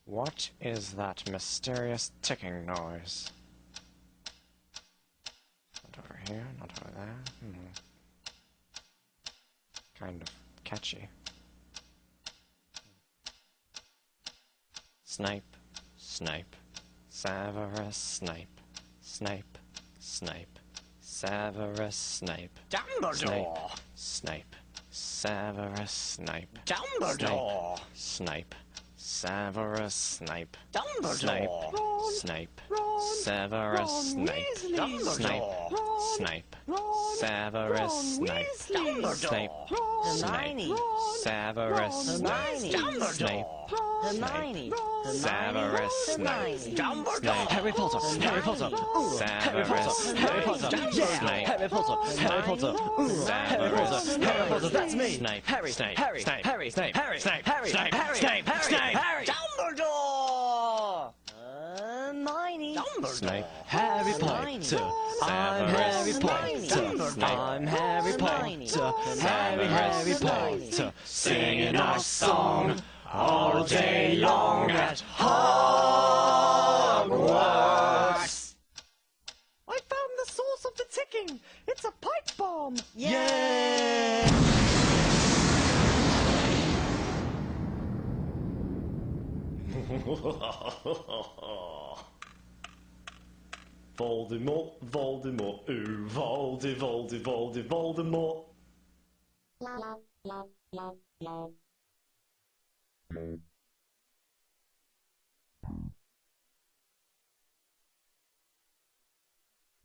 What is that mysterious ticking noise? Not over here, not over there. Kind of catchy. Snape, Snape, Severus Snape, Snape, Snape, Severus Snape, Dumbledore! Snape, Severus Snape, Dumbledore! Snape, Severus Snape, Dumbledore! Snape, Ron, Severus Ron Snape, Weasley. Snape, Dumbledore! Snape, Ron, Severus Ron Snape, Weasley. Snape, Ron, Snape, Ron, Severus Ron Snape, Dumbledore! Snape, Hermione, Severus Snape, Dumbledore! Harry Potter, Harry Potter, Severus Harry Potter, yeah, Snape, Harry Potter, Harry Potter, Harry Potter, Harry Potter, that's me. Snape, Harry, Snape, Harry, Snape, Harry, Snape, Harry, Snape, Harry, Snape, Harry, Snape, Harry, Snape, Dumbledore! Hermione, Snape, Harry Hermione. Potter, I'm Harry Potter, I'm Harry Potter, Harry Potter, singing our song all day long at Hogwarts. I found the source of the ticking! It's a pipe bomb! Yeah! Voldemort, Voldemort, ooh, Voldemort.